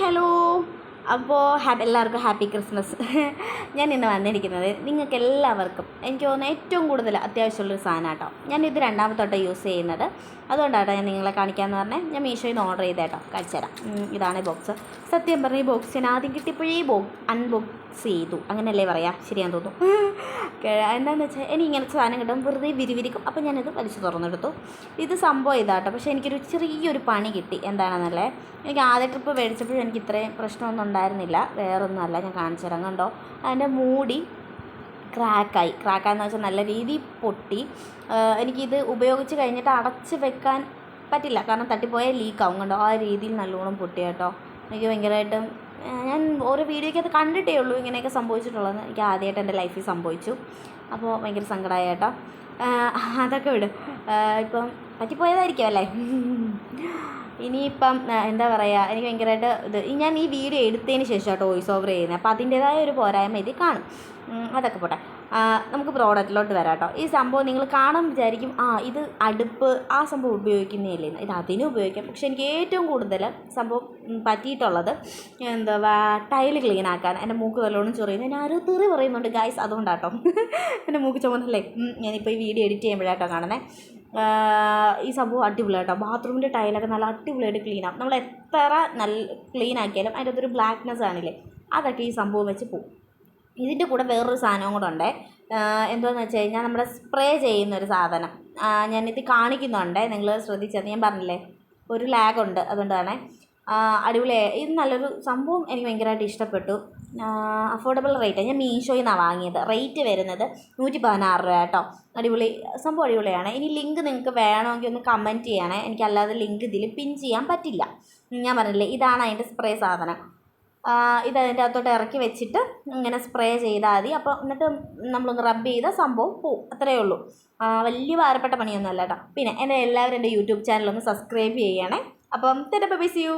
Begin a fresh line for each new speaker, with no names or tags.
Hello. അപ്പോൾ എല്ലാവർക്കും happy Christmas. ഞാൻ ഇന്ന് വന്നിരിക്കുന്നത് നിങ്ങൾക്ക് എല്ലാവർക്കും എനിക്ക് തോന്നുന്നു ഏറ്റവും കൂടുതൽ അത്യാവശ്യമുള്ളൊരു സാധനം കേട്ടോ. ഞാനിത് രണ്ടാമത്തോട്ട് യൂസ് ചെയ്യുന്നത്, അതുകൊണ്ടാട്ടോ ഞാൻ നിങ്ങളെ കാണിക്കാമെന്ന് പറഞ്ഞാൽ. ഞാൻ മീഷോയിൽ നിന്ന് ഓർഡർ ചെയ്തേട്ടോ, കാണിച്ചു തരാം. ഇതാണ് ഈ ബോക്സ്. സത്യം പറഞ്ഞാൽ ഈ ബോക്സ് ഞാൻ ആദ്യം കിട്ടിയപ്പോഴേ അൺബോക്സ് ചെയ്തു, അങ്ങനെയല്ലേ പറയാം, ശരിയാന്ന് തോന്നുന്നു. എന്താണെന്ന് വെച്ചാൽ എനിക്ക് ഇങ്ങനത്തെ സാധനം കിട്ടും വെറുതെ വിരിവിരിക്കും. അപ്പോൾ ഞാനിത് വലിച്ചു തുറന്നെടുത്തു. ഇത് സംഭവം ഇതാട്ടോ. പക്ഷേ എനിക്കൊരു ചെറിയൊരു പണി കിട്ടി. എന്താണെന്നല്ലേ, എനിക്ക് ആദ്യ ട്രിപ്പ് മേടിച്ചപ്പോഴും എനിക്ക് ഇത്രയും പ്രശ്നമൊന്നും ഉണ്ടായിരുന്നില്ല. വേറൊന്നുമല്ല, ഞാൻ കാണിച്ചു തരാം. കണ്ടോ, അതിൻ്റെ മൂടി ക്രാക്കായെന്ന് വെച്ചാൽ നല്ല രീതിയിൽ പൊട്ടി. എനിക്കിത് ഉപയോഗിച്ച് കഴിഞ്ഞിട്ട് അടച്ച് വെക്കാൻ പറ്റില്ല, കാരണം തട്ടിപ്പോയാൽ ലീക്കാവും. കണ്ടോ, ആ രീതിയിൽ നല്ലോണം പൊട്ടി കേട്ടോ. എനിക്ക് ഭയങ്കരമായിട്ടും, ഞാൻ ഓരോ വീഡിയോയ്ക്ക് അത് കണ്ടിട്ടേ ഉള്ളൂ ഇങ്ങനെയൊക്കെ സംഭവിച്ചിട്ടുള്ളത്. എനിക്ക് ആദ്യമായിട്ട് എൻ്റെ ലൈഫിൽ സംഭവിച്ചു. അപ്പോൾ ഭയങ്കര സങ്കടമായി കേട്ടോ. അതൊക്കെ വിട്, ഇപ്പം പറ്റിപ്പോയതായിരിക്കും അല്ലേ. ഇനിയിപ്പം എന്താ പറയുക, എനിക്ക് ഭയങ്കരമായിട്ട് ഞാൻ ഈ വീഡിയോ എടുത്തതിന് ശേഷം കേട്ടോ വോയിസ് ഓവർ ചെയ്യുന്നത്. അപ്പോൾ അതിൻ്റേതായ ഒരു പോരായ്മ ഇതിൽ കാണും. അതൊക്കെ പോട്ടെ, നമുക്ക് പ്രോഡക്റ്റിലോട്ട് വരാം കേട്ടോ. ഈ സംഭവം നിങ്ങൾ കാണാൻ വിചാരിക്കും, ഇത് അടുപ്പ് ആ സംഭവം ഉപയോഗിക്കുന്നതല്ലേ, ഇത് അതിനും ഉപയോഗിക്കാം. പക്ഷെ എനിക്ക് ഏറ്റവും കൂടുതൽ സംഭവം പറ്റിയിട്ടുള്ളത് എന്താ ടൈല് ക്ലീൻ ആക്കാൻ. എൻ്റെ മൂക്ക് നല്ലോണം ചൊറിയുന്നു. ഞാൻ ആരോ തെറി പറയുന്നുണ്ട് ഗായ്സ്, അതുകൊണ്ടാട്ടോ എൻ്റെ മൂക്ക് ചുമന്നല്ലേ. ഞാനിപ്പോൾ ഈ വീഡിയോ എഡിറ്റ് ചെയ്യുമ്പോഴാട്ടോ കാണുന്നത്. ഈ സംഭവം അടിപൊളിയാട്ടോ. ബാത്റൂമിൻ്റെ ടൈലൊക്കെ നല്ല അടിപൊളിയായിട്ട് ക്ലീൻ ആകും. നമ്മൾ എത്ര നല്ല ക്ലീൻ ആക്കിയാലും അതിൻ്റെ അകത്തൊരു ബ്ലാക്ക്നെസ് ആണില്ലേ, അതൊക്കെ ഈ സംഭവം വെച്ച് പോവും. ഇതിൻ്റെ കൂടെ വേറൊരു സാധനവും കൂടെ ഉണ്ട്. എന്താണെന്ന് വെച്ച് കഴിഞ്ഞാൽ നമ്മുടെ സ്പ്രേ ചെയ്യുന്നൊരു സാധനം ഞാനിത് കാണിക്കുന്നുണ്ട്. നിങ്ങൾ ശ്രദ്ധിച്ചത് ഞാൻ പറഞ്ഞില്ലേ, ഒരു ലാഗുണ്ട്, അതുകൊണ്ടാണ്. അടിപൊളിയായി. ഇത് നല്ലൊരു സംഭവം, എനിക്ക് ഭയങ്കരമായിട്ട് ഇഷ്ടപ്പെട്ടു. അഫോർഡബിൾ റേറ്റാണ്. ഞാൻ മീഷോയിൽ നിന്നാണ് വാങ്ങിയത്. റേറ്റ് വരുന്നത് 116 രൂപ കേട്ടോ. അടിപൊളി സംഭവം, അടിപൊളിയാണ്. ഇനി ലിങ്ക് നിങ്ങൾക്ക് വേണമെങ്കിൽ ഒന്ന് കമൻറ്റ് ചെയ്യണേ. എനിക്കല്ലാതെ ലിങ്ക് ഇതിൽ പിൻ ചെയ്യാൻ പറ്റില്ല. ഞാൻ പറഞ്ഞില്ലേ, ഇതാണ് അതിൻ്റെ സ്പ്രേ സാധനം. ഇതതിൻ്റെ അകത്തോട്ട് ഇറക്കി വെച്ചിട്ട് ഇങ്ങനെ സ്പ്രേ ചെയ്താൽ മതി. അപ്പോൾ എന്നിട്ട് നമ്മളൊന്ന് റബ്ബ് ചെയ്ത സംഭവം പോവും, അത്രയേ ഉള്ളൂ. വലിയ ഭാരപ്പെട്ട പണിയൊന്നും അല്ല കേട്ടോ. പിന്നെ എല്ലാവരും എൻ്റെ യൂട്യൂബ് ചാനലൊന്ന് സബ്സ്ക്രൈബ് ചെയ്യണേ. അപ്പം ബൈ, സീ യു.